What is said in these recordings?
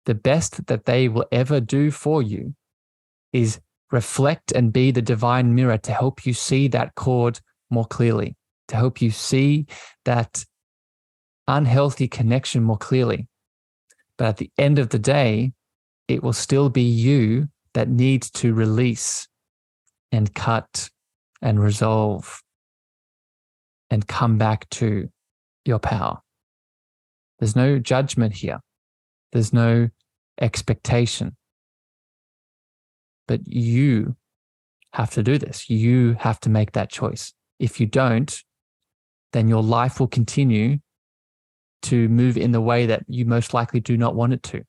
the best that they will ever do for you is reflect and be the divine mirror to help you see that cord more clearly, to help you see that unhealthy connection more clearly. But at the end of the day, it will still be you that needs to release and cut and resolve and come back to your power. There's no judgment here. There's no expectation. But you have to do this. You have to make that choice. If you don't, then your life will continue to move in the way that you most likely do not want it to.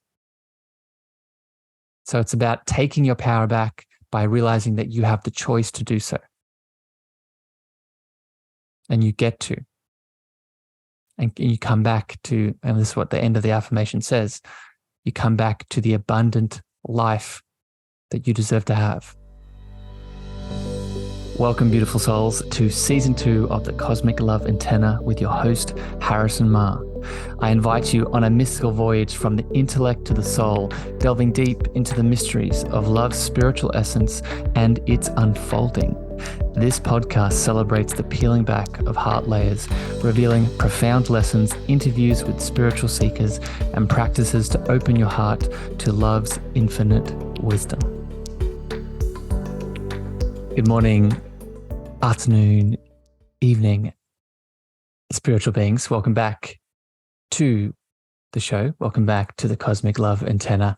So it's about taking your power back by realizing that you have the choice to do so. And you get to. And you come back to, and this is what the end of the affirmation says, you come back to the abundant life that you deserve to have. Welcome, beautiful souls, to season 2 of the Cosmic Love Antenna with your host, Harrison Ma. I invite you on a mystical voyage from the intellect to the soul, delving deep into the mysteries of love's spiritual essence and its unfolding. This podcast celebrates the peeling back of heart layers, revealing profound lessons, interviews with spiritual seekers, and practices to open your heart to love's infinite wisdom. Good morning, afternoon, evening, spiritual beings. Welcome back to the show. Welcome back to the Cosmic Love Antenna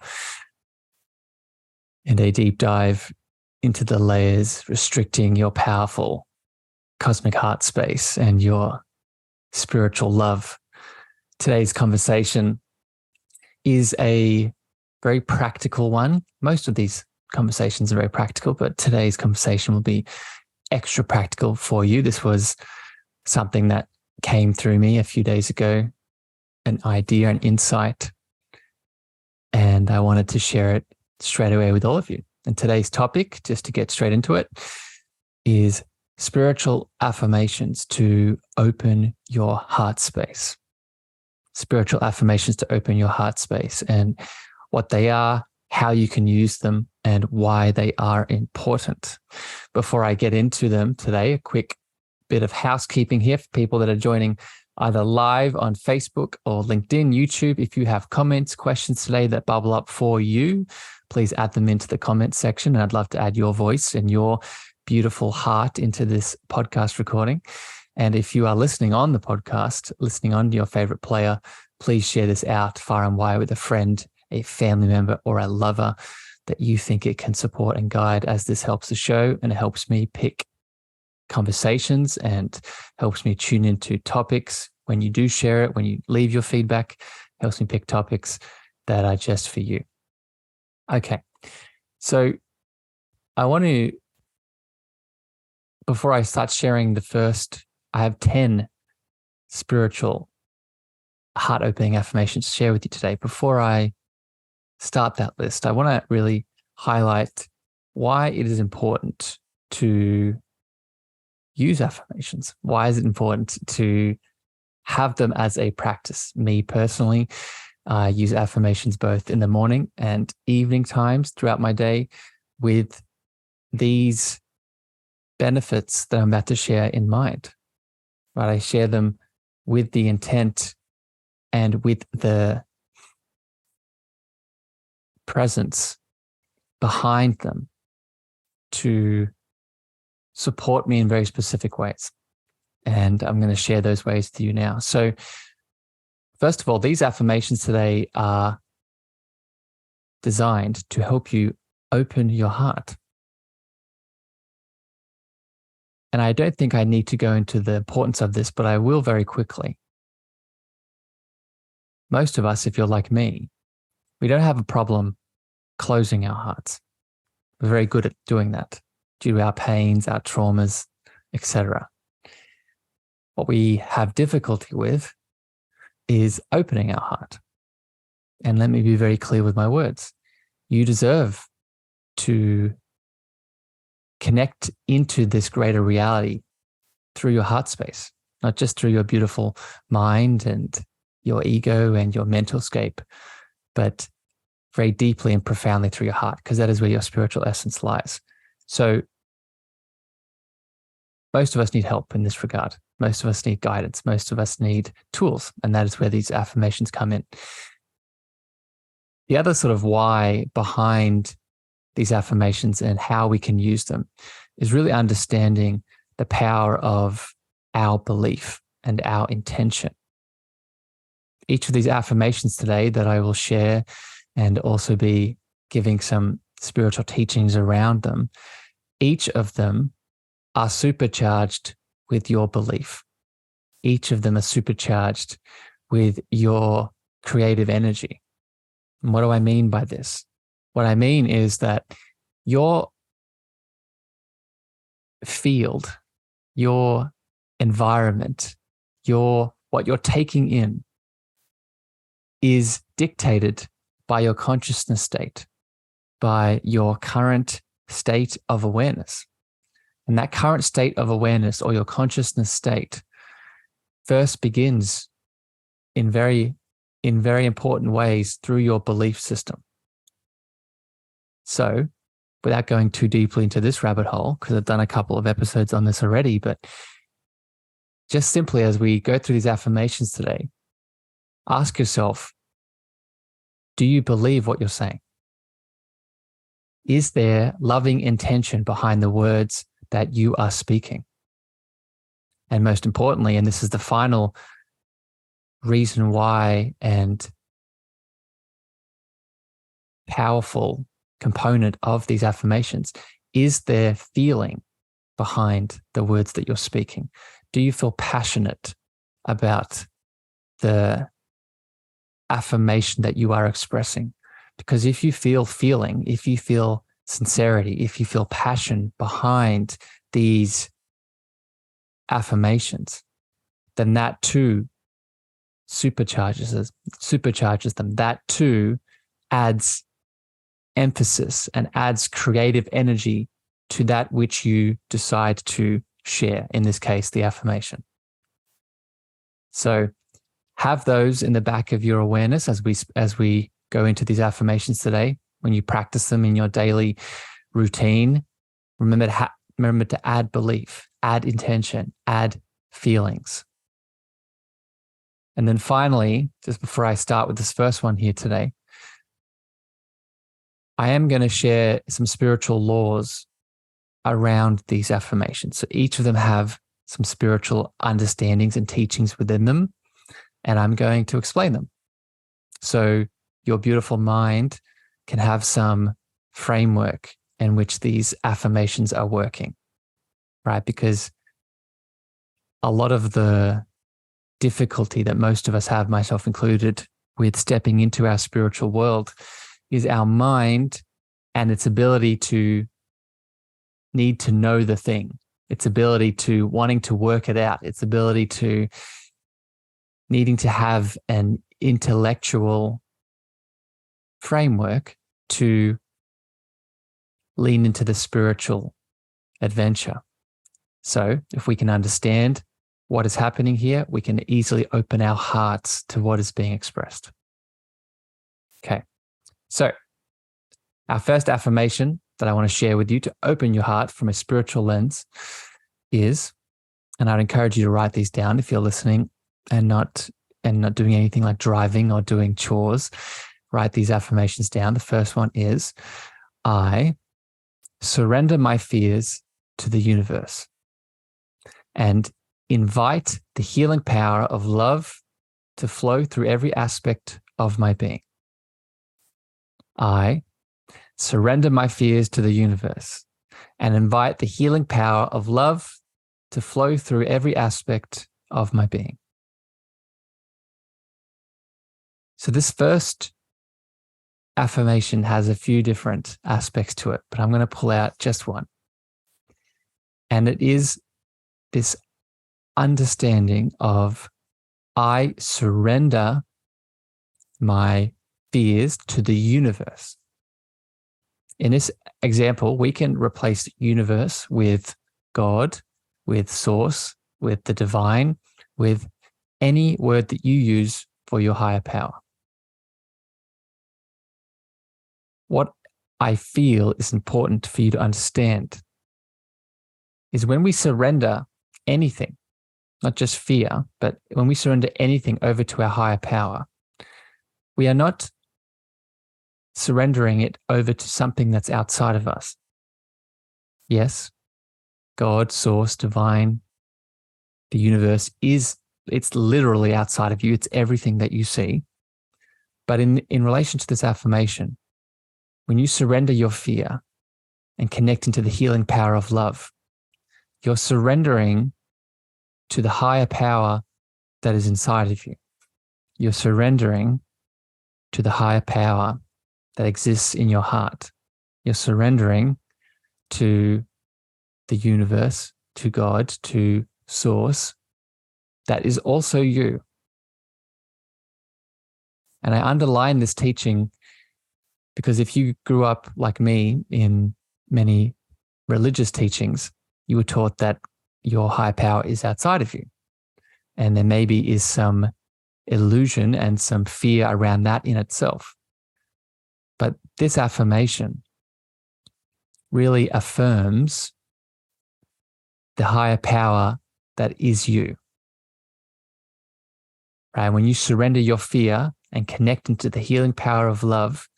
and a deep dive into the layers restricting your powerful cosmic heart space and your spiritual love. Today's conversation is a very practical one. Most of these conversations are very practical, but today's conversation will be extra practical for you. This was something that came through me a few days ago, an idea, an insight, and I wanted to share it straight away with all of you. And today's topic, just to get straight into it, is spiritual affirmations to open your heart space. Spiritual affirmations to open your heart space, and what they are, how you can use them, and why they are important. Before I get into them today, a quick bit of housekeeping here for people that are joining either live on Facebook or LinkedIn, YouTube. If you have comments, questions today that bubble up for you, please add them into the comments section. And I'd love to add your voice and your beautiful heart into this podcast recording. And if you are listening on the podcast, listening on your favorite player, please share this out far and wide with a friend, a family member, or a lover that you think it can support and guide, as this helps the show and it helps me pick conversations and helps me tune into topics. When you do share it, when you leave your feedback, helps me pick topics that are just for you. Okay, so I want to, before I start sharing the first, I have 10 spiritual heart-opening affirmations to share with you today. Before I start that list, I want to really highlight why it is important to use affirmations. Why is it important to have them as a practice? Me personally, I use affirmations both in the morning and evening times throughout my day with these benefits that I'm about to share in mind. Right? I share them with the intent and with the presence behind them to support me in very specific ways. And I'm going to share those ways with you now. So first of all, these affirmations today are designed to help you open your heart. And I don't think I need to go into the importance of this, but I will very quickly. Most of us, if you're like me, we don't have a problem closing our hearts. We're very good at doing that due to our pains, our traumas, etc. What we have difficulty with is opening our heart. And let me be very clear with my words. You deserve to connect into this greater reality through your heart space, not just through your beautiful mind and your ego and your mental scape, but very deeply and profoundly through your heart, because that is where your spiritual essence lies. So most of us need help in this regard. Most of us need guidance. Most of us need tools. And that is where these affirmations come in. The other sort of why behind these affirmations and how we can use them is really understanding the power of our belief and our intention. Each of these affirmations today that I will share and also be giving some spiritual teachings around them, each of them are supercharged with your belief. Each of them are supercharged with your creative energy. And what do I mean by this? What I mean is that your field, your environment, what you're taking in is dictated by your consciousness state, by your current state of awareness. And that current state of awareness, or your consciousness state, first begins in very important ways through your belief system. So, without going too deeply into this rabbit hole, because I've done a couple of episodes on this already, but just simply as we go through these affirmations today, ask yourself, do you believe what you're saying? Is there loving intention behind the words that you are speaking? And most importantly, and this is the final reason why and powerful component of these affirmations, is there feeling behind the words that you're speaking? Do you feel passionate about the affirmation that you are expressing? Because if you feel feeling, if you feel sincerity, if you feel passion behind these affirmations, then that too supercharges them. That too adds emphasis and adds creative energy to that which you decide to share, in this case, the affirmation. So have those in the back of your awareness as we go into these affirmations today. When you practice them in your daily routine, remember to add belief, add intention, add feelings. And then finally, just before I start with this first one here today, I am going to share some spiritual laws around these affirmations. So each of them have some spiritual understandings and teachings within them, and I'm going to explain them. So your beautiful mind can have some framework in which these affirmations are working, right? Because a lot of the difficulty that most of us have, myself included, with stepping into our spiritual world is our mind and its ability to need to know the thing, its ability to wanting to work it out, its ability to needing to have an intellectual framework to lean into the spiritual adventure. So if we can understand what is happening here, we can easily open our hearts to what is being expressed. Okay. So our first affirmation that I want to share with you to open your heart from a spiritual lens is, and I'd encourage you to write these down if you're listening and not doing anything like driving or doing chores. Write these affirmations down. The first one is, I surrender my fears to the universe and invite the healing power of love to flow through every aspect of my being. I surrender my fears to the universe and invite the healing power of love to flow through every aspect of my being. So this first affirmation has a few different aspects to it, but I'm going to pull out just one. And it is this understanding of, I surrender my fears to the universe. In this example, we can replace universe with God, with source, with the divine, with any word that you use for your higher power. what I feel is important for you to understand is when we surrender anything, not just fear, but when we surrender anything over to our higher power, we are not surrendering it over to something that's outside of us. Yes, God, source, divine, the universe it's literally outside of you. It's everything that you see. But in relation to this affirmation, when you surrender your fear and connect into the healing power of love, you're surrendering to the higher power that is inside of you. You're surrendering to the higher power that exists in your heart. You're surrendering to the universe, to God, to source that is also you. And I underline this teaching because if you grew up like me in many religious teachings, you were taught that your higher power is outside of you. And there maybe is some illusion and some fear around that in itself. But this affirmation really affirms the higher power that is you. Right? When you surrender your fear and connect into the healing power of love,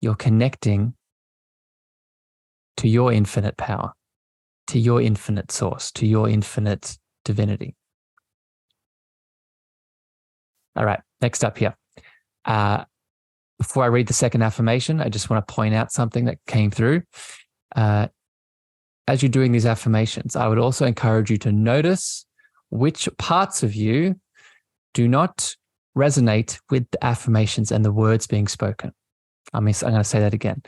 you're connecting to your infinite power, to your infinite source, to your infinite divinity. All right, next up here. Before I read the second affirmation, I just want to point out something that came through. As you're doing these affirmations, I would also encourage you to notice which parts of you do not resonate with the affirmations and the words being spoken. I'm going to say that again.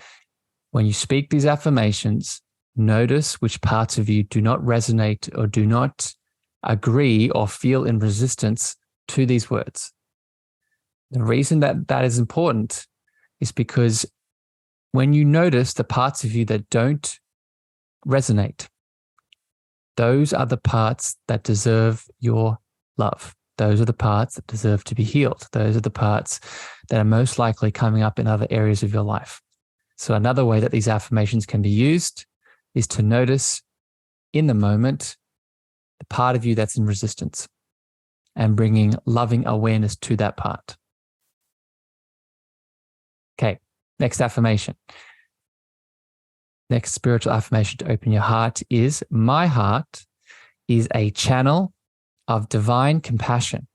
When you speak these affirmations, notice which parts of you do not resonate or do not agree or feel in resistance to these words. The reason that is important is because when you notice the parts of you that don't resonate, those are the parts that deserve your love. Those are the parts that deserve to be healed. Those are the parts that are most likely coming up in other areas of your life. So another way that these affirmations can be used is to notice in the moment the part of you that's in resistance and bringing loving awareness to that part. Okay, next affirmation. Next spiritual affirmation to open your heart is, my heart is a channel of divine compassion,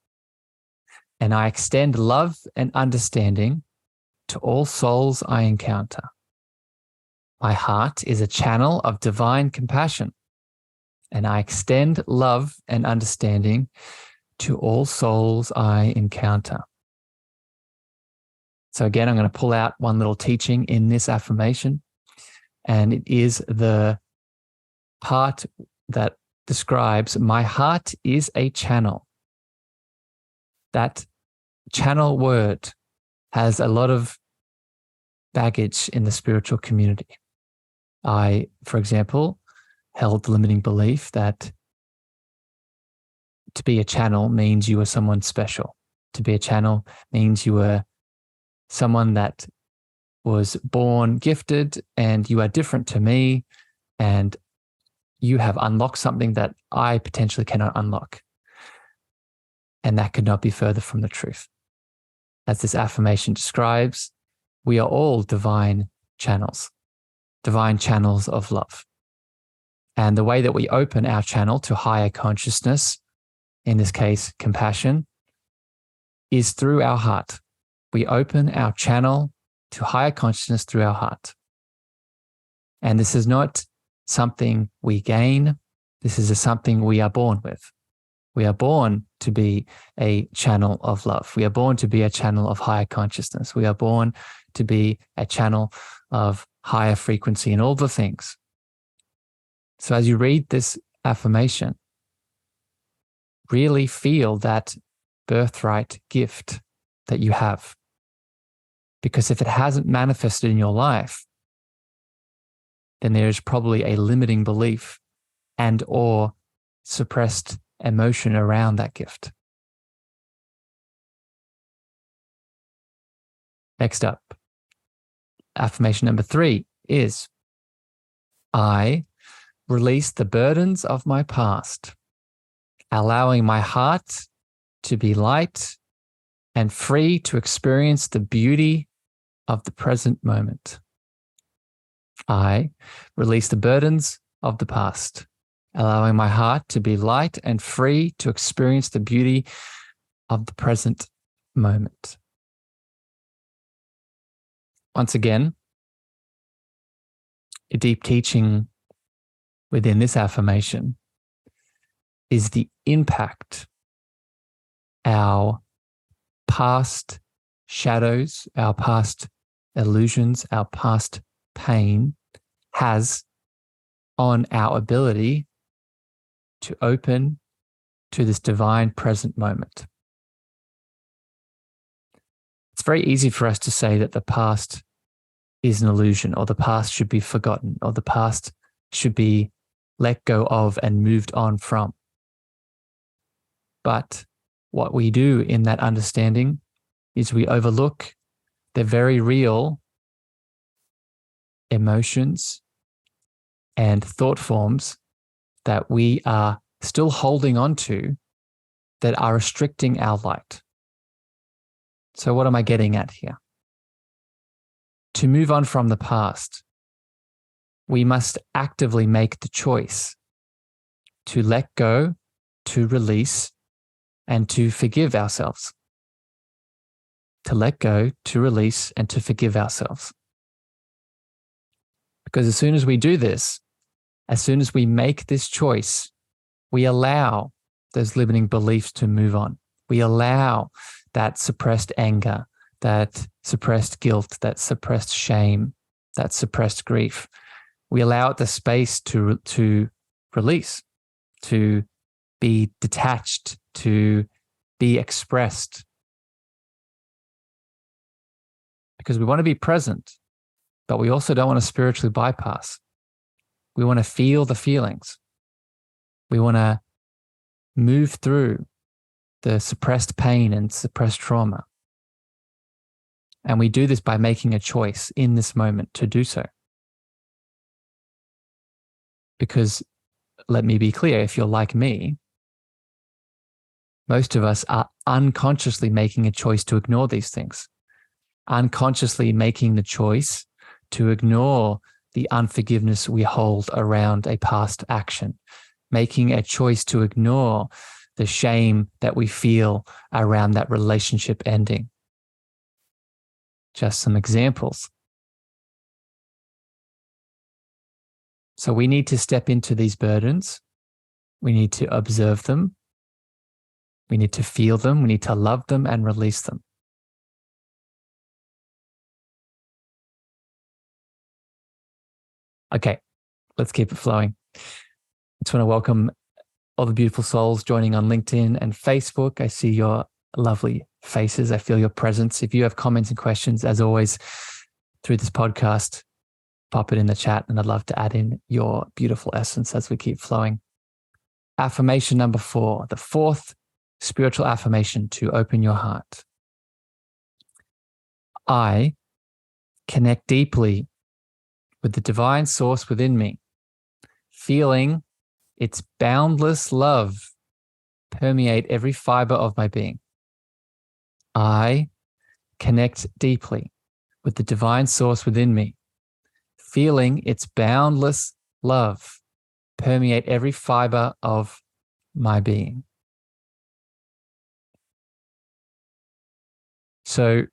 and I extend love and understanding to all souls I encounter. My heart is a channel of divine compassion, and I extend love and understanding to all souls I encounter. So again, I'm going to pull out one little teaching in this affirmation, and it is the part that describes my heart is a channel. That channel word has a lot of baggage in the spiritual community. I, for example, held the limiting belief that to be a channel means you are someone special. To be a channel means you were someone that was born gifted and you are different to me and you have unlocked something that I potentially cannot unlock. And that could not be further from the truth. As this affirmation describes, we are all divine channels of love. And the way that we open our channel to higher consciousness, in this case, compassion, is through our heart. We open our channel to higher consciousness through our heart. And this is not something we gain. This is something we are born with. We are born to be a channel of love. We are born to be a channel of higher consciousness. We are born to be a channel of higher frequency and all the things. So as you read this affirmation, really feel that birthright gift that you have. Because if it hasn't manifested in your life, then there is probably a limiting belief and or suppressed emotion around that gift. Next up, affirmation number 3 is, I release the burdens of my past, allowing my heart to be light and free to experience the beauty of the present moment. I release the burdens of the past, allowing my heart to be light and free to experience the beauty of the present moment. Once again, a deep teaching within this affirmation is the impact our past shadows, our past illusions, our past pain has on our ability to open to this divine present moment. It's very easy for us to say that the past is an illusion, or the past should be forgotten, or the past should be let go of and moved on from. But what we do in that understanding is we overlook the very real emotions and thought forms that we are still holding on to that are restricting our light. So what am I getting at here? To move on from the past, we must actively make the choice to let go, to release, and to forgive ourselves. To let go, to release, and to forgive ourselves. Because as soon as we do this, as soon as we make this choice, we allow those limiting beliefs to move on. We allow that suppressed anger, that suppressed guilt, that suppressed shame, that suppressed grief. We allow it the space to release, to be detached, to be expressed. Because we want to be present, but we also don't want to spiritually bypass. We want to feel the feelings. We want to move through the suppressed pain and suppressed trauma. And we do this by making a choice in this moment to do so. Because let me be clear, if you're like me, most of us are unconsciously making a choice to ignore these things, unconsciously making the choice to ignore the unforgiveness we hold around a past action, making a choice to ignore the shame that we feel around that relationship ending. Just some examples. So we need to step into these burdens. We need to observe them. We need to feel them. We need to love them and release them. Okay, let's keep it flowing. I just want to welcome all the beautiful souls joining on LinkedIn and Facebook. I see your lovely faces. I feel your presence. If you have comments and questions, as always, through this podcast, pop it in the chat, and I'd love to add in your beautiful essence as we keep flowing. Affirmation number 4, the 4th spiritual affirmation to open your heart. I connect deeply with the divine source within me, feeling its boundless love permeate every fiber of my being. I connect deeply with the divine source within me, feeling its boundless love permeate every fiber of my being. So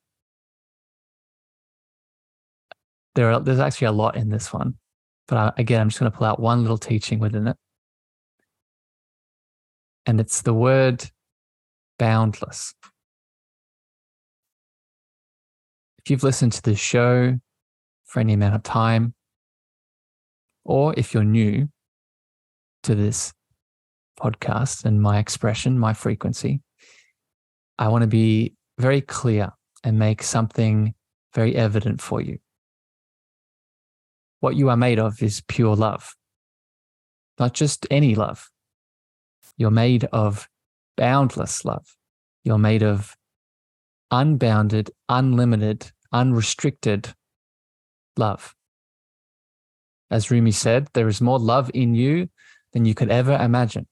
there's actually a lot in this one, but again, I'm just going to pull out one little teaching within it. And it's the word boundless. If you've listened to this show for any amount of time, or if you're new to this podcast and my expression, my frequency, I want to be very clear and make something very evident for you. What you are made of is pure love, not just any love. You're made of boundless love. You're made of unbounded, unlimited, unrestricted love. As Rumi said, there is more love in you than you could ever imagine.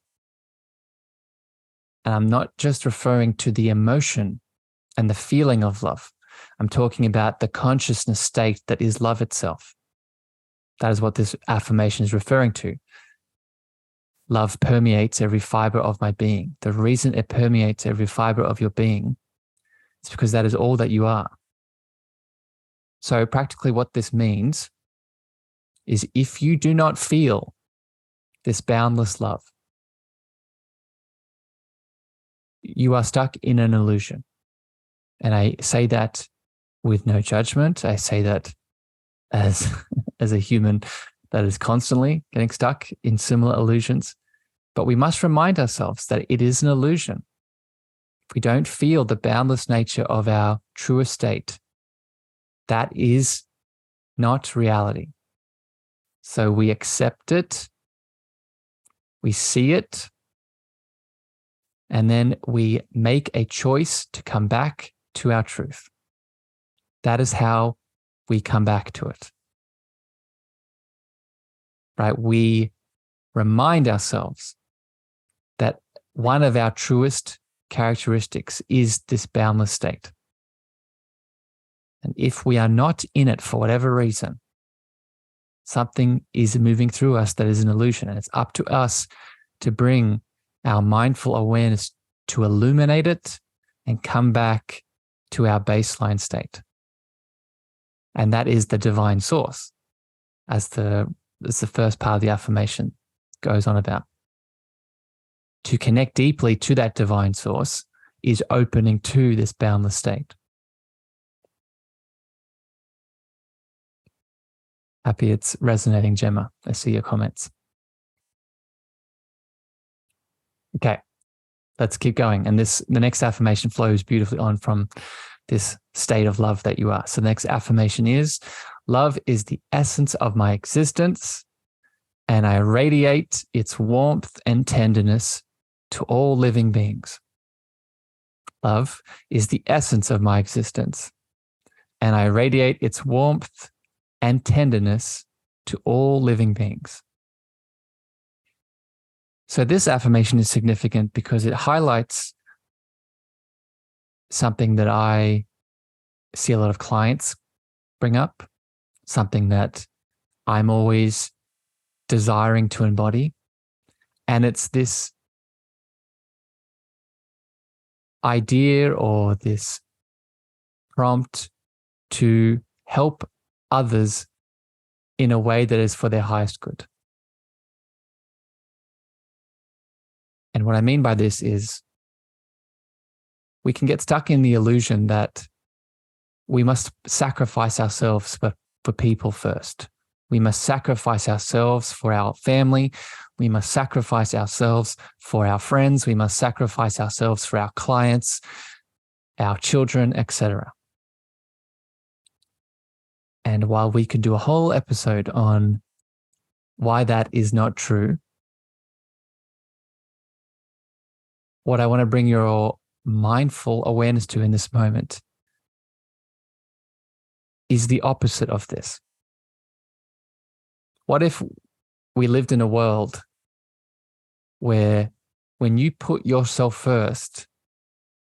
And I'm not just referring to the emotion and the feeling of love. I'm talking about the consciousness state that is love itself. That is what this affirmation is referring to. Love permeates every fiber of my being. The reason it permeates every fiber of your being is because that is all that you are. So practically what this means is if you do not feel this boundless love, you are stuck in an illusion. And I say that with no judgment. I say that as a human that is constantly getting stuck in similar illusions. But we must remind ourselves that it is an illusion. If we don't feel the boundless nature of our truest state, that is not reality. So we accept it, we see it, and then we make a choice to come back to our truth. That is how we come back to it. Right? We remind ourselves that one of our truest characteristics is this boundless state. And if we are not in it for whatever reason, something is moving through us that is an illusion. And it's up to us to bring our mindful awareness to illuminate it and come back to our baseline state. And that is the divine source, as the first part of the affirmation goes on about. To connect deeply to that divine source is opening to this boundless state. Happy it's resonating, Gemma. I see your comments. Okay, let's keep going. And the next affirmation flows beautifully on from this state of love that you are. So the next affirmation is, love is the essence of my existence, and I radiate its warmth and tenderness to all living beings. Love is the essence of my existence, and I radiate its warmth and tenderness to all living beings. So this affirmation is significant because it highlights something that I see a lot of clients bring up, something that I'm always desiring to embody. And it's this idea or this prompt to help others in a way that is for their highest good. And what I mean by this is we can get stuck in the illusion that we must sacrifice ourselves for people first. We must sacrifice ourselves for our family. We must sacrifice ourselves for our friends. We must sacrifice ourselves for our clients, our children, etc. And while we could do a whole episode on why that is not true, what I want to bring your mindful awareness to in this moment is the opposite of this. What if we lived in a world where when you put yourself first,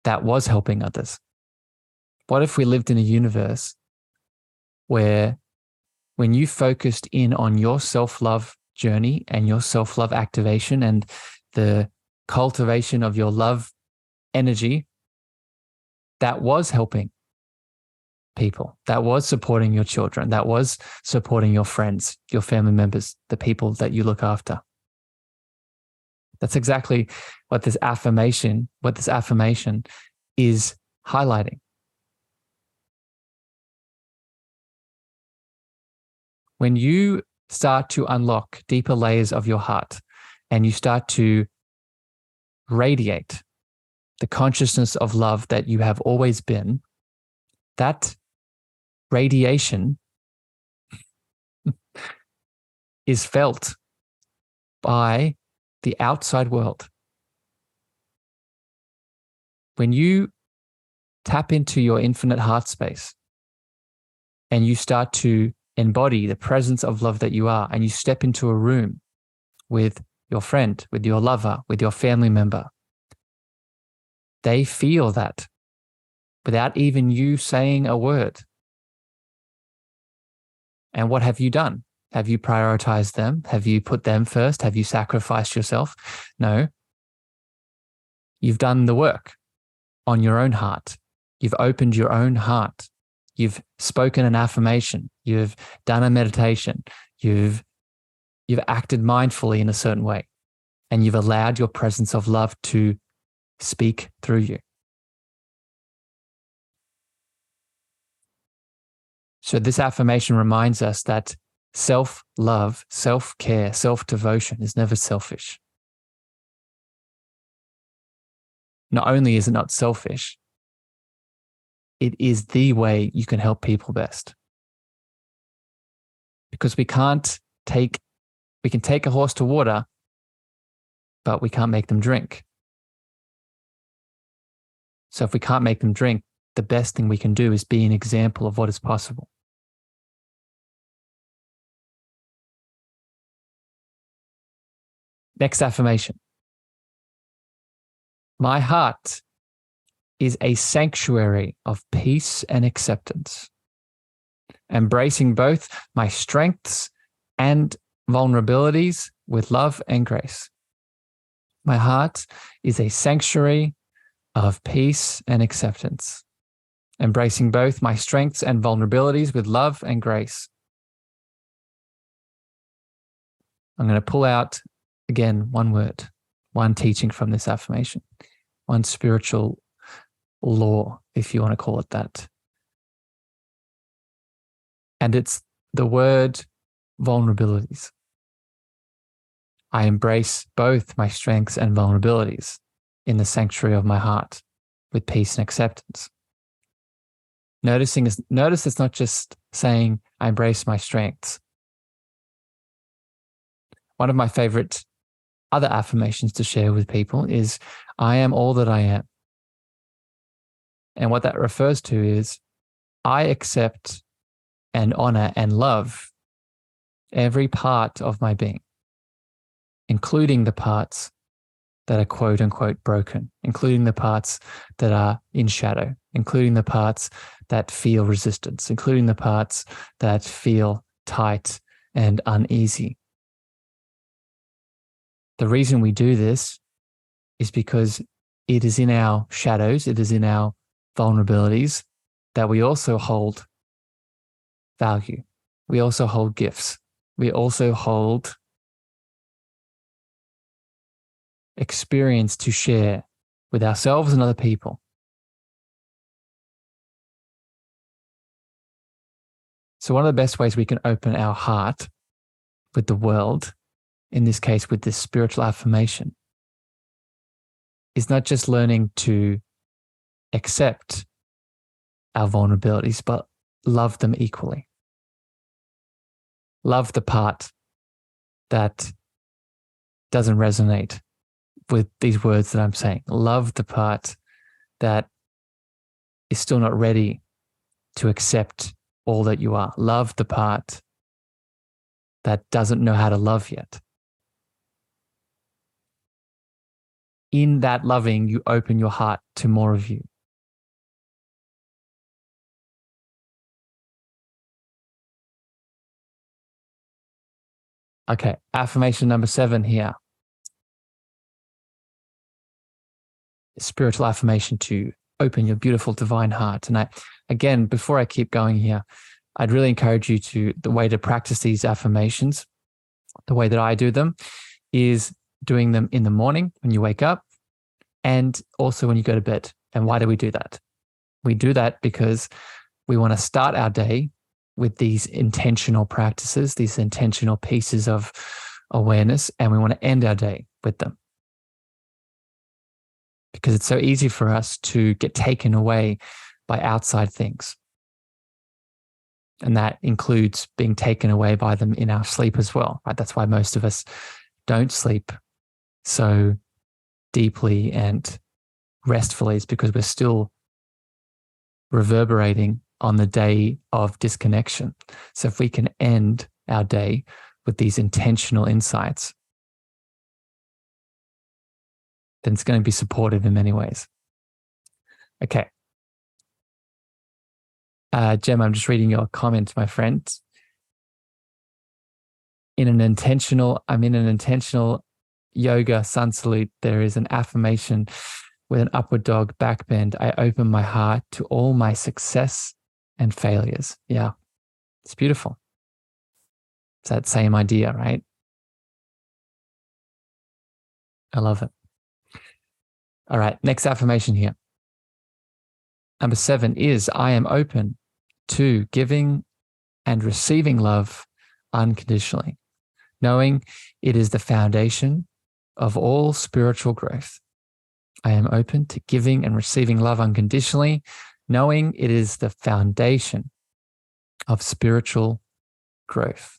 that was helping others? What if we lived in a universe where when you focused in on your self-love journey and your self-love activation and the cultivation of your love energy, that was helping people, that was supporting your children, that was supporting your friends, your family members, the people that you look after? That's exactly what this affirmation is highlighting. When you start to unlock deeper layers of your heart and you start to radiate the consciousness of love that you have always been, that radiation is felt by the outside world. When you tap into your infinite heart space and you start to embody the presence of love that you are, and you step into a room with your friend, with your lover, with your family member, they feel that without even you saying a word. And what have you done? Have you prioritized them? Have you put them first? Have you sacrificed yourself? No. You've done the work on your own heart. You've opened your own heart. You've spoken an affirmation. You've done a meditation. You've acted mindfully in a certain way. And you've allowed your presence of love to speak through you. So this affirmation reminds us that self-love, self-care, self-devotion is never selfish. Not only is it not selfish, it is the way you can help people best. Because we can take a horse to water, but we can't make them drink. So if we can't make them drink, the best thing we can do is be an example of what is possible. Next affirmation. My heart is a sanctuary of peace and acceptance, embracing both my strengths and vulnerabilities with love and grace. My heart is a sanctuary of peace and acceptance, embracing both my strengths and vulnerabilities with love and grace. I'm going to pull out, again, one word, one teaching from this affirmation, one spiritual law, if you want to call it that. And it's the word vulnerabilities. I embrace both my strengths and vulnerabilities in the sanctuary of my heart with peace and acceptance. Notice it's not just saying I embrace my strengths. One of my favorite other affirmations to share with people is I am all that I am. And what that refers to is I accept and honor and love every part of my being, including the parts that are quote unquote broken, including the parts that are in shadow, including the parts that feel resistance, including the parts that feel tight and uneasy. The reason we do this is because it is in our shadows, it is in our vulnerabilities that we also hold value. We also hold gifts. We also hold experience to share with ourselves and other people. So one of the best ways we can open our heart with the world, in this case with this spiritual affirmation, is not just learning to accept our vulnerabilities, but love them equally. Love the part that doesn't resonate with these words that I'm saying. Love the part that is still not ready to accept all that you are. Love the part that doesn't know how to love yet. In that loving, you open your heart to more of you. Okay, affirmation number 7 here. Spiritual affirmation to open your beautiful divine heart. And again, before I keep going here, I'd really encourage you the way to practice these affirmations, the way that I do them, is doing them in the morning when you wake up and also when you go to bed. And why do we do that? We do that because we want to start our day with these intentional practices, these intentional pieces of awareness, and we want to end our day with them. Because it's so easy for us to get taken away by outside things. And that includes being taken away by them in our sleep as well, right? That's why most of us don't sleep so deeply and restfully, is because we're still reverberating on the day of disconnection. So if we can end our day with these intentional insights, then it's going to be supportive in many ways. Okay. Jem, I'm just reading your comment, my friend. I'm in an intentional yoga sun salute. There is an affirmation with an upward dog back bend. I open my heart to all my success and failures. Yeah, it's beautiful. It's that same idea, right? I love it. All right, next affirmation here. Number 7 is I am open to giving and receiving love unconditionally, knowing it is the foundation of all spiritual growth. I am open to giving and receiving love unconditionally, knowing it is the foundation of spiritual growth.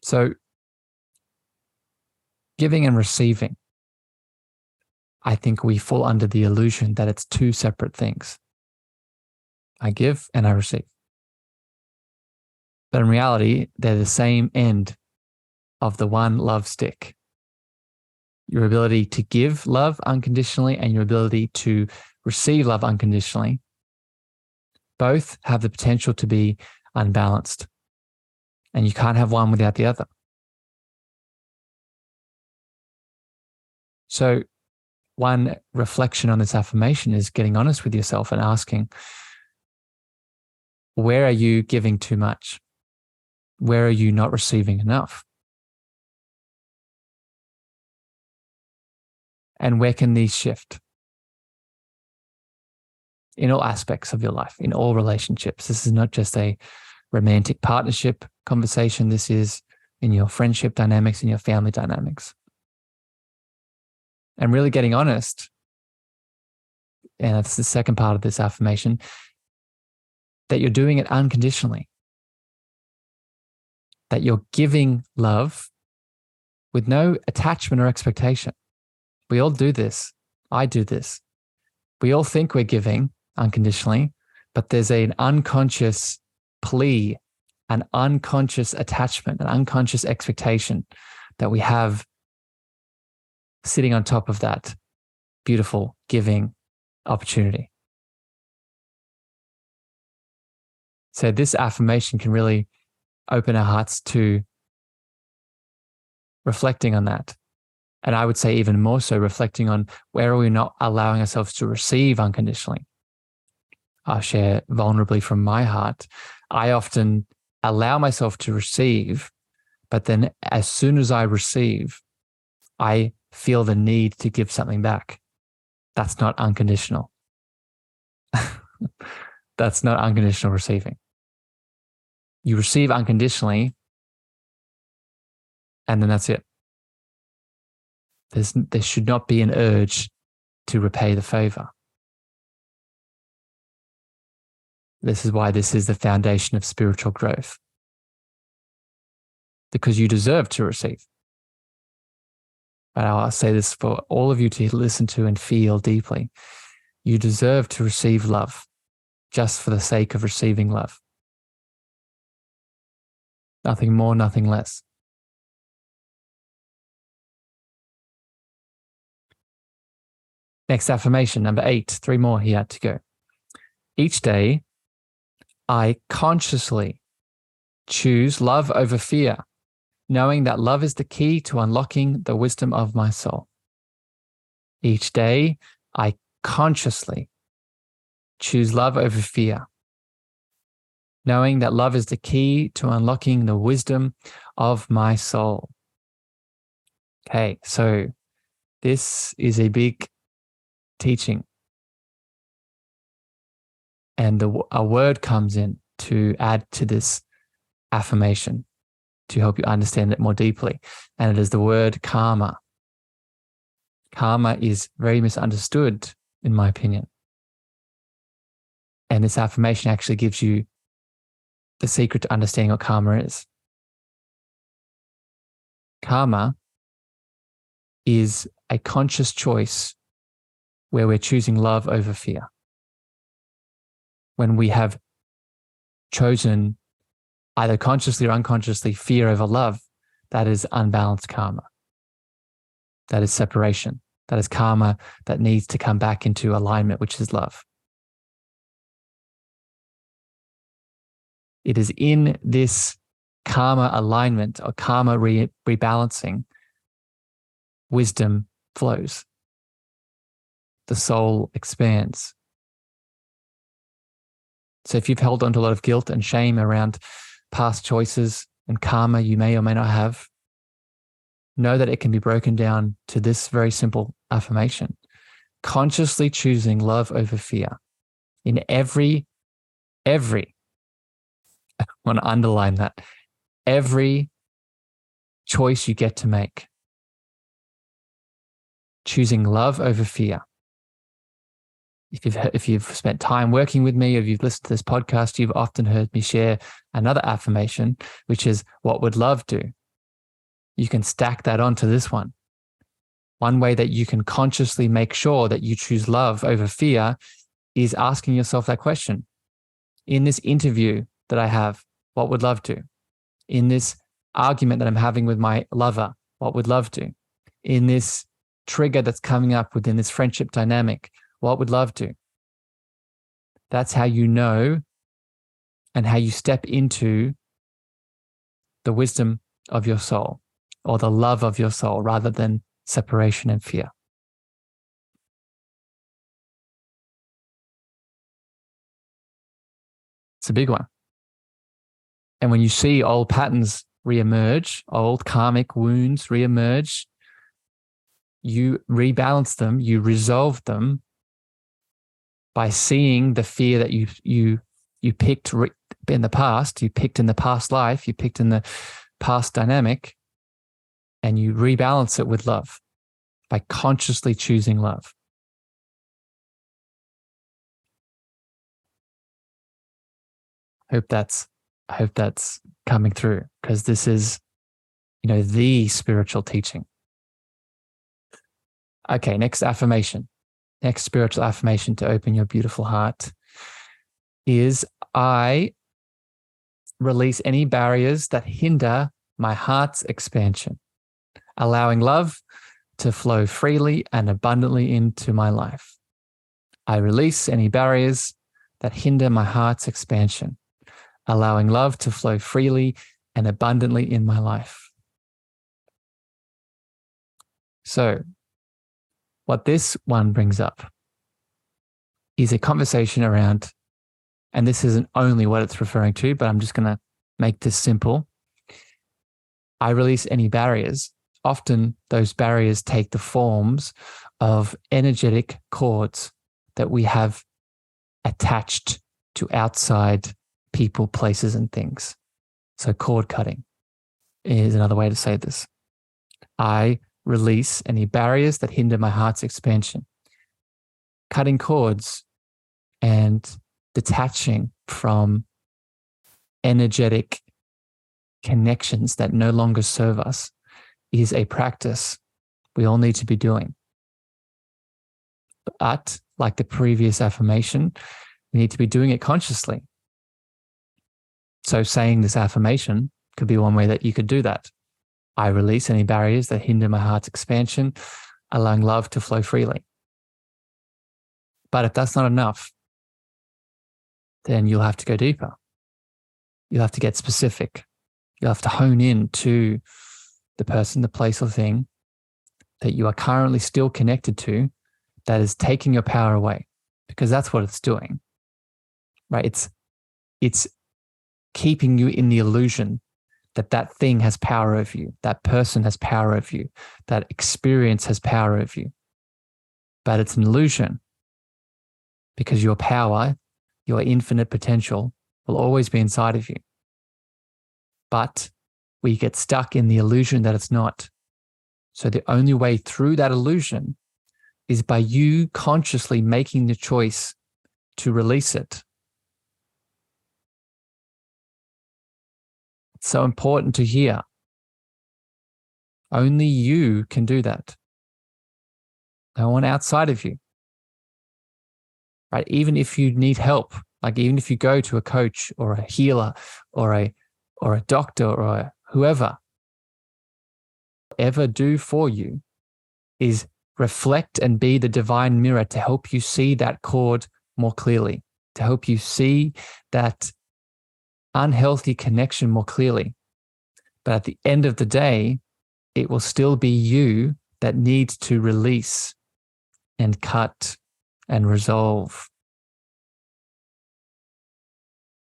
So, giving and receiving, I think we fall under the illusion that it's two separate things. I give and I receive. But in reality, they're the same end of the one love stick. Your ability to give love unconditionally and your ability to receive love unconditionally both have the potential to be unbalanced. And you can't have one without the other. So one reflection on this affirmation is getting honest with yourself and asking, where are you giving too much? Where are you not receiving enough? And where can these shift? In all aspects of your life, in all relationships. This is not just a romantic partnership conversation. This is in your friendship dynamics, in your family dynamics. And really getting honest, and that's the second part of this affirmation, that you're doing it unconditionally. That you're giving love with no attachment or expectation. We all do this. I do this. We all think we're giving unconditionally, but there's an unconscious plea, an unconscious attachment, an unconscious expectation that we have sitting on top of that beautiful giving opportunity. So this affirmation can really open our hearts to reflecting on that. And I would say even more so reflecting on where are we not allowing ourselves to receive unconditionally. I'll share vulnerably from my heart. I often allow myself to receive, but then as soon as I receive, I feel the need to give something back. That's not unconditional. That's not unconditional receiving. You receive unconditionally, and then that's it. There should not be an urge to repay the favor. This is why this is the foundation of spiritual growth. Because you deserve to receive. But I'll say this for all of you to listen to and feel deeply. You deserve to receive love just for the sake of receiving love. Nothing more, nothing less. Next affirmation, number 8, 3 more here to go. Each day, I consciously choose love over fear, knowing that love is the key to unlocking the wisdom of my soul. Each day, I consciously choose love over fear, knowing that love is the key to unlocking the wisdom of my soul. Okay, so this is a big teaching. And a word comes in to add to this affirmation to help you understand it more deeply. And it is the word karma. Karma is very misunderstood, in my opinion. And this affirmation actually gives you the secret to understanding what karma is. Karma is a conscious choice where we're choosing love over fear. when we have chosen either consciously or unconsciously fear over love, that is unbalanced karma. That is separation. That is karma that needs to come back into alignment, which is love. It is in this karma alignment or karma rebalancing, wisdom flows. The soul expands. So if you've held on to a lot of guilt and shame around past choices and karma you may or may not have, know that it can be broken down to this very simple affirmation. Consciously choosing love over fear in every, I want to underline that, every choice you get to make. Choosing love over fear. If you've spent time working with me, or if you've listened to this podcast, you've often heard me share another affirmation, which is, what would love do? You can stack that onto this one. One way that you can consciously make sure that you choose love over fear is asking yourself that question. In this interview that I have, what would love do? In this argument that I'm having with my lover, what would love do? In this trigger that's coming up within this friendship dynamic, what would love do? That's how you know and how you step into the wisdom of your soul or the love of your soul rather than separation and fear. It's a big one. And when you see old patterns reemerge, old karmic wounds reemerge, you rebalance them, you resolve them by seeing the fear that you picked in the past, you picked in the past life, you picked in the past dynamic, and you rebalance it with love by consciously choosing love. I hope that's coming through, because this is, the spiritual teaching. Okay, next affirmation. Next spiritual affirmation to open your beautiful heart is, I release any barriers that hinder my heart's expansion, allowing love to flow freely and abundantly into my life. I release any barriers that hinder my heart's expansion, allowing love to flow freely and abundantly in my life. So, what this one brings up is a conversation around, and this isn't only what it's referring to, but I'm just going to make this simple. I release any barriers. Often those barriers take the forms of energetic cords that we have attached to outside people, places, and things. So cord cutting is another way to say this. I release any barriers that hinder my heart's expansion. Cutting cords and detaching from energetic connections that no longer serve us is a practice we all need to be doing. But like the previous affirmation, we need to be doing it consciously. So saying this affirmation could be one way that you could do that. I release any barriers that hinder my heart's expansion, allowing love to flow freely. But if that's not enough, then you'll have to go deeper. You'll have to get specific. You'll have to hone in to the person, the place, or thing that you are currently still connected to that is taking your power away, because that's what it's doing, right? It's keeping you in the illusion that that thing has power over you, that person has power over you, that experience has power over you. But it's an illusion, because your power, your infinite potential will always be inside of you. But we get stuck in the illusion that it's not. So the only way through that illusion is by you consciously making the choice to release it. It's so important to hear. Only you can do that. No one outside of you. Right? Even if you need help Like even if you go to a coach or a healer or a doctor or whoever, ever do for you is reflect and be the divine mirror to help you see that cord more clearly, to help you see that unhealthy connection more clearly. But at the end of the day, it will still be you that needs to release and cut and resolve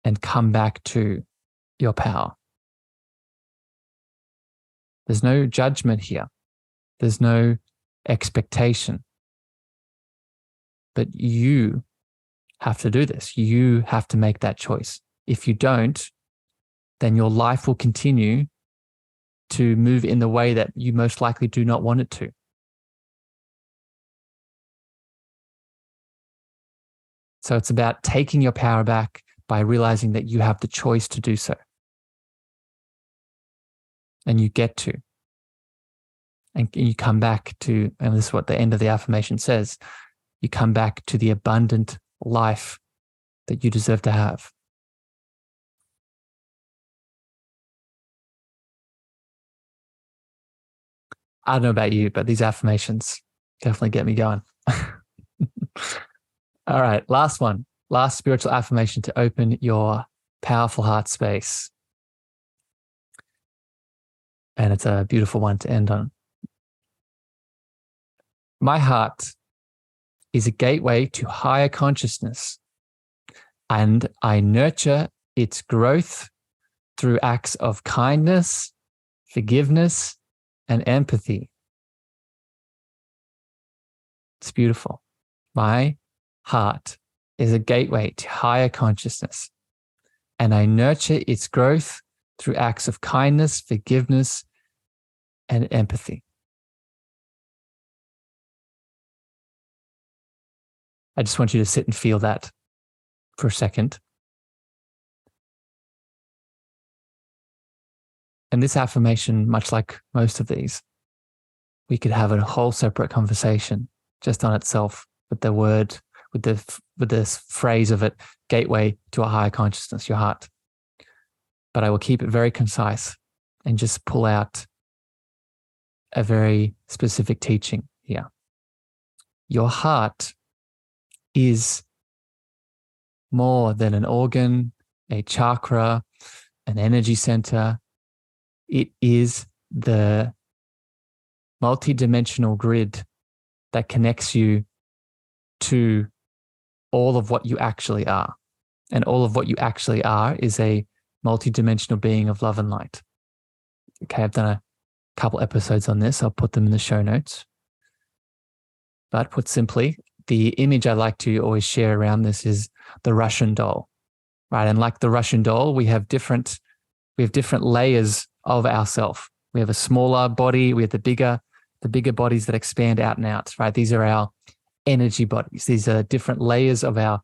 and come back to your power. There's no judgment here. There's no expectation. But you have to do this. You have to make that choice. If you don't, then your life will continue to move in the way that you most likely do not want it to. So it's about taking your power back by realizing that you have the choice to do so. And you get to. And you come back to, and this is what the end of the affirmation says, you come back to the abundant life that you deserve to have. I don't know about you, but these affirmations definitely get me going. All right, last one. Last spiritual affirmation to open your powerful heart space. And it's a beautiful one to end on. My heart is a gateway to higher consciousness, and I nurture its growth through acts of kindness, forgiveness, and empathy. It's beautiful. My heart is a gateway to higher consciousness, and I nurture its growth through acts of kindness, forgiveness, and empathy. I just want you to sit and feel that for a second. And this affirmation, much like most of these, we could have a whole separate conversation just on itself with the word, with this phrase of it, gateway to a higher consciousness, your heart. But I will keep it very concise and just pull out a very specific teaching here. Your heart is more than an organ, a chakra, an energy center. It is the multidimensional grid that connects you to all of what you actually are. And all of what you actually are is a multidimensional being of love and light. Okay, I've done a couple episodes on this. I'll put them in the show notes. But put simply, the image I like to always share around this is the Russian doll, right? And like the Russian doll, we have different layers of ourself. We have a smaller body. We have the bigger bodies that expand out and out, right? These are our energy bodies. These are different layers of our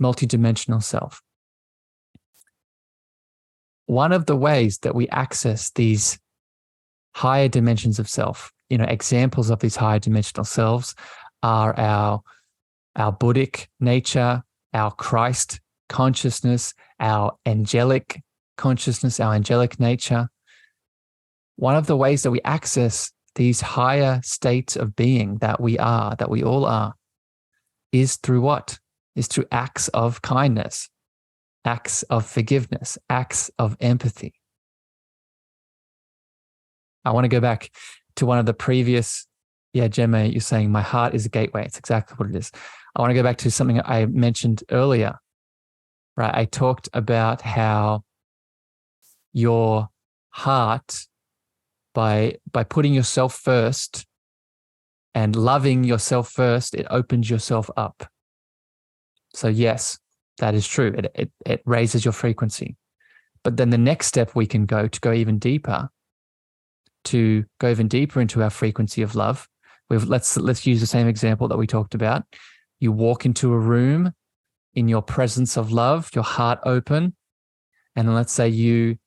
multidimensional self. One of the ways that we access these higher dimensions of self, examples of these higher dimensional selves are our Buddhic nature, our Christ consciousness, our angelic consciousness, our angelic nature. One of the ways that we access these higher states of being that we all are, is through what? Is through acts of kindness, acts of forgiveness, acts of empathy. I want to go back to one of the previous, Gemma, you're saying my heart is a gateway. It's exactly what it is. I want to go back to something I mentioned earlier, right? I talked about how your heart, by putting yourself first and loving yourself first, it opens yourself up. So yes, that is true. It raises your frequency. But then the next step we can go to go even deeper into our frequency of love. Let's use the same example that we talked about. You walk into a room in your presence of love, your heart open, and then let's say you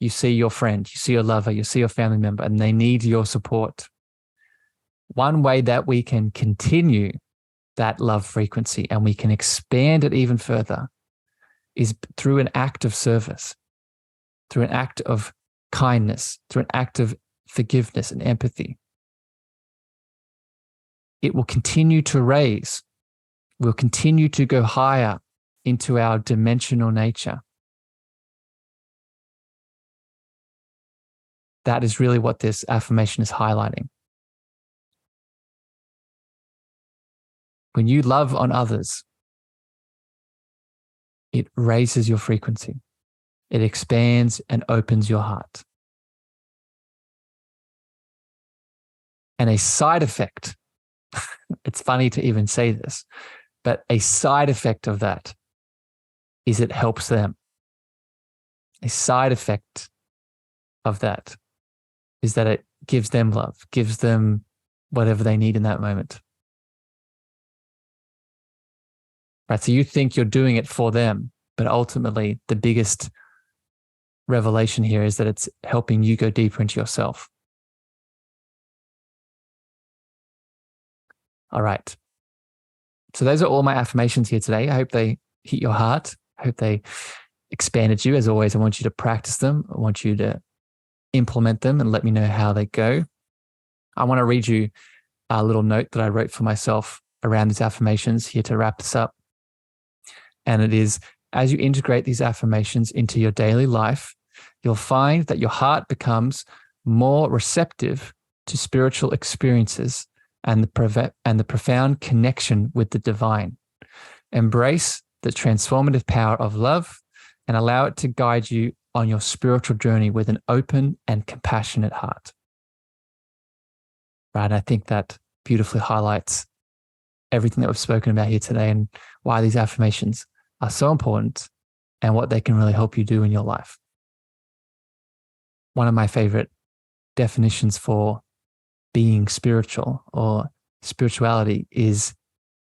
see your friend, you see your lover, you see your family member, and they need your support. One way that we can continue that love frequency and we can expand it even further is through an act of service, through an act of kindness, through an act of forgiveness and empathy. It will continue to raise. We'll continue to go higher into our dimensional nature. That is really what this affirmation is highlighting. When you love on others, it raises your frequency. It expands and opens your heart. And a side effect, it's funny to even say this, but a side effect of that is it helps them. A side effect of that is that it gives them love, gives them whatever they need in that moment. Right? So you think you're doing it for them, but ultimately the biggest revelation here is that it's helping you go deeper into yourself. All right. So those are all my affirmations here today. I hope they hit your heart. I hope they expanded you. As always, I want you to practice them. I want you to implement them and let me know how they go. I want to read you a little note that I wrote for myself around these affirmations here to wrap this up. And it is, as you integrate these affirmations into your daily life, you'll find that your heart becomes more receptive to spiritual experiences and the profound connection with the divine. Embrace the transformative power of love and allow it to guide you on your spiritual journey with an open and compassionate heart. Right? And I think that beautifully highlights everything that we've spoken about here today and why these affirmations are so important and what they can really help you do in your life. One of my favorite definitions for being spiritual or spirituality is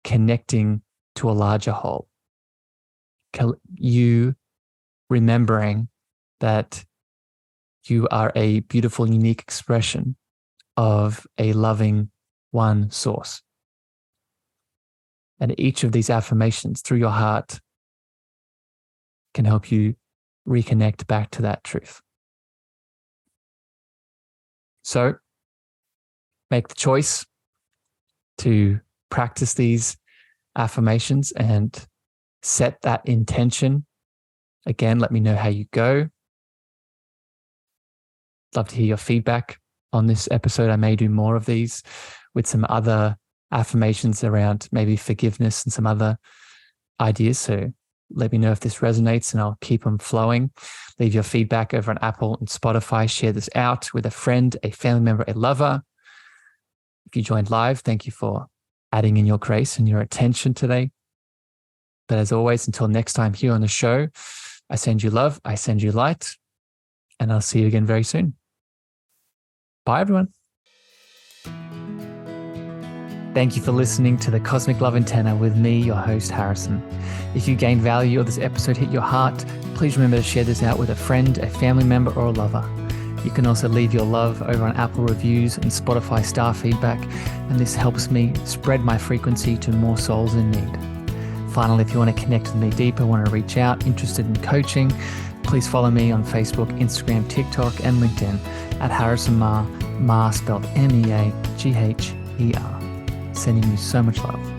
connecting to a larger whole. You remembering that you are a beautiful, unique expression of a loving one source. And each of these affirmations through your heart can help you reconnect back to that truth. So make the choice to practice these affirmations and set that intention. Again, let me know how you go. Love to hear your feedback on this episode. I may do more of these with some other affirmations around maybe forgiveness and some other ideas. So let me know if this resonates and I'll keep them flowing. Leave your feedback over on Apple and Spotify. Share this out with a friend, a family member, a lover. If you joined live, thank you for adding in your grace and your attention today. But as always, until next time here on the show, I send you love, I send you light, and I'll see you again very soon. Bye, everyone. Thank you for listening to the Cosmic Love Antenna with me, your host, Harrison. If you gained value or this episode hit your heart, please remember to share this out with a friend, a family member, or a lover. You can also leave your love over on Apple reviews and Spotify star feedback, and this helps me spread my frequency to more souls in need. Finally, if you want to connect with me deeper, want to reach out, interested in coaching, please follow me on Facebook, Instagram, TikTok, and LinkedIn at Harrison Meagher, spelled Meagher. Sending you so much love.